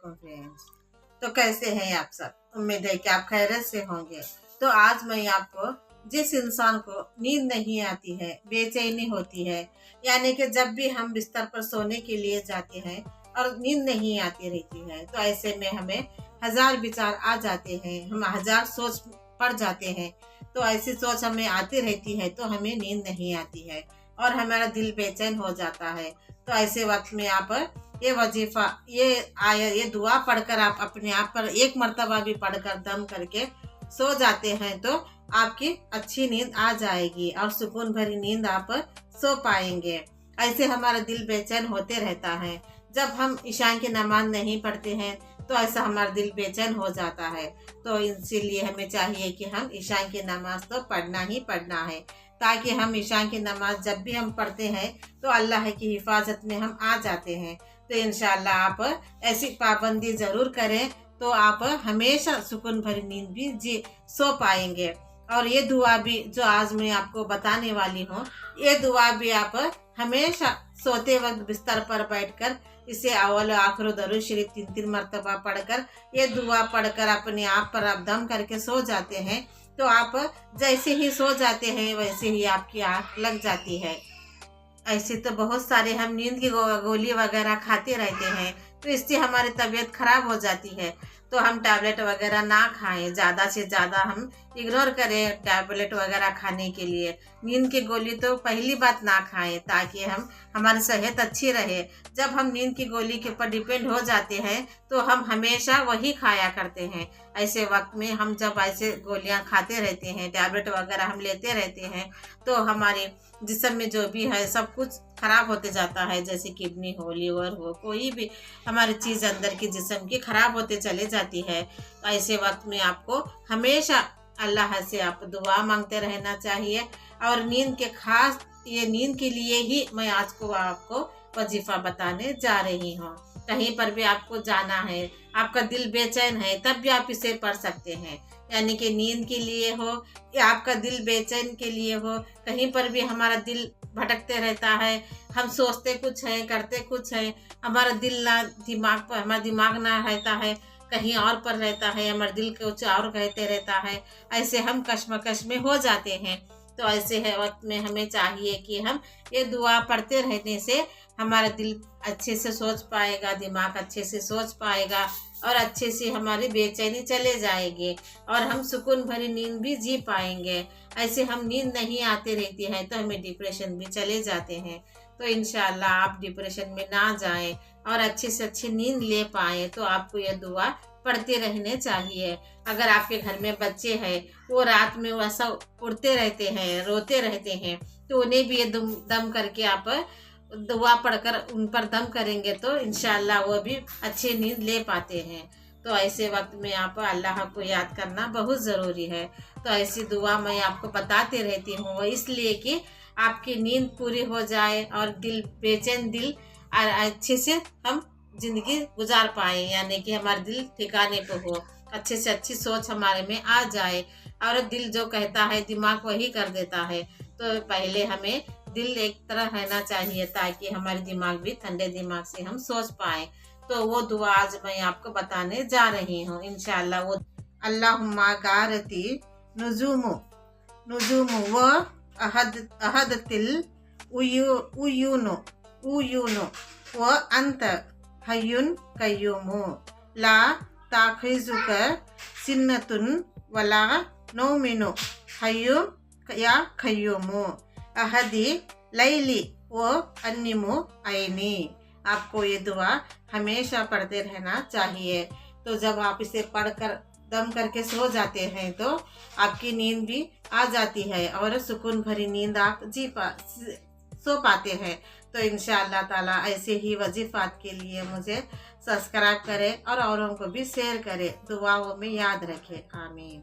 वालेकुम फ्रेंड्स। तो कैसे हैं आप सब? उम्मीद है कि आप खैरियत से होंगे। तो आज मैं आपको, जिस इंसान को नींद नहीं आती है, बेचैनी होती है, यानी कि जब भी हम बिस्तर पर सोने के लिए जाते हैं और नींद नहीं आती रहती है, तो ऐसे में हमें हजार विचार आ जाते हैं, हम हजार सोच पड़ जाते हैं। तो ऐसी सोच हमें आती रहती है तो हमें नींद नहीं आती है और हमारा दिल बेचैन हो जाता है। तो ऐसे वक्त में आप ये वजीफा, ये दुआ पढ़कर आप अपने आप पर एक मर्तबा भी पढ़कर दम करके सो जाते हैं तो आपकी अच्छी नींद आ जाएगी और सुकून भरी नींद आप सो पाएंगे। ऐसे हमारा दिल बेचैन होते रहता है। जब हम ईशा की नमाज नहीं पढ़ते हैं तो ऐसा हमारा दिल बेचैन हो जाता है। तो इसीलिए हमें चाहिए कि हम ईशा की नमाज तो पढ़ना ही पढ़ना है, ताकि हम ईशा की नमाज जब भी हम पढ़ते हैं तो अल्लाह की हिफाजत में हम आ जाते हैं। तो इंशाल्लाह आप ऐसी पाबंदी ज़रूर करें तो आप हमेशा सुकून भरी नींद भी जी सो पाएंगे। और ये दुआ भी जो आज मैं आपको बताने वाली हूँ, ये दुआ भी आप हमेशा सोते वक्त बिस्तर पर बैठकर इसे अव्वल आखिर दरूद शरीफ 3-3 मरतबा पढ़कर, ये दुआ पढ़कर अपने आप पर आप दम करके सो जाते हैं तो आप जैसे ही सो जाते हैं वैसे ही आपकी आँख लग जाती है। ऐसे तो बहुत सारे हम नींद की गोली वगैरह खाते रहते हैं तो इससे हमारी तबीयत खराब हो जाती है। तो हम टैबलेट वगैरह ना खाएं, ज़्यादा से ज़्यादा हम इग्नोर करें टैबलेट वगैरह खाने के लिए। नींद की गोली तो पहली बात ना खाएं ताकि हमारी सेहत अच्छी रहे। जब हम नींद की गोली के ऊपर डिपेंड हो जाते हैं तो हम हमेशा वही खाया करते हैं। ऐसे वक्त में हम जब ऐसे गोलियां खाते रहते हैं, टैबलेट वगैरह हम लेते रहते हैं तो हमारे जिस्म में जो भी है सब कुछ खराब होते जाता है, जैसे किडनी हो, लीवर हो, कोई भी हमारी चीज़ अंदर की जिस्म की खराब होते चले जाती है। तो ऐसे वक्त में आपको हमेशा अल्लाह से आप दुआ मांगते रहना चाहिए। और नींद के खास ये नींद के लिए ही मैं आज को आपको वजीफा बताने जा रही हूँ। कहीं पर भी आपको जाना है, आपका दिल बेचैन है, तब भी आप इसे पढ़ सकते हैं। यानी कि नींद के लिए हो या आपका दिल बेचैन के लिए हो, कहीं पर भी हमारा दिल भटकते रहता है, हम सोचते कुछ है करते कुछ है, हमारा दिल ना दिमाग पर, हमारा दिमाग ना रहता है, कहीं और पर रहता है, हमारा दिल कुछ और कहते रहता है, ऐसे हम कश्मकश में हो जाते हैं। तो ऐसे है वक्त में हमें चाहिए कि हम ये दुआ पढ़ते रहने से हमारा दिल अच्छे से सोच पाएगा, दिमाग अच्छे से सोच पाएगा और अच्छे से हमारी बेचैनी चले जाएगी और हम सुकून भरी नींद भी जी पाएंगे। ऐसे हम नींद नहीं आते रहती है तो हमें डिप्रेशन भी चले जाते हैं। तो इंशाल्लाह आप डिप्रेशन में ना जाएं और अच्छी से अच्छी नींद ले पाएँ तो आपको यह दुआ पढ़ते रहने चाहिए। अगर आपके घर में बच्चे हैं वो रात में वैसा उड़ते रहते हैं, रोते रहते हैं, तो उन्हें भी ये दम करके आप दुआ पढ़कर उन पर दम करेंगे तो इंशाल्लाह वो भी अच्छी नींद ले पाते हैं। तो ऐसे वक्त में आप अल्लाह को याद करना बहुत ज़रूरी है। तो ऐसी दुआ मैं आपको बताते रहती हूँ, वो इसलिए कि आपकी नींद पूरी हो जाए और दिल बेचैन दिल अच्छे से हम जिंदगी गुजार पाए, यानी कि हमारा दिल ठिकाने पे हो, अच्छे से अच्छी सोच हमारे में आ जाए। और दिल जो कहता है दिमाग वही कर देता है। तो पहले हमें दिल एक तरह रहना चाहिए ताकि हमारे दिमाग भी ठंडे दिमाग से हम सोच पाए। तो वो दुआ आज मैं आपको बताने जा रही हूँ इंशाल्लाह। वो अल्लाहुम्मा गारती नुजुमु नुजुमु व अहदतिल उयूनु उयूनु व अंत हयुन कय्यूमु ला ताखिजुक सिन्नतुन वला नौमिनु हय्यु या खय्यूमु अहदी लैली व अन्निमु ऐनी। आपको ये दुआ हमेशा पढ़ते रहना चाहिए। तो जब आप इसे पढ़कर दम करके सो जाते हैं तो आपकी नींद भी आ जाती है और सुकून भरी नींद आप सो पाते हैं। तो इंशाअल्लाह ताला ऐसे ही वजीफात के लिए मुझे सब्सक्राइब करें और औरों को भी शेयर करें, दुआओं में याद रखें। आमीन।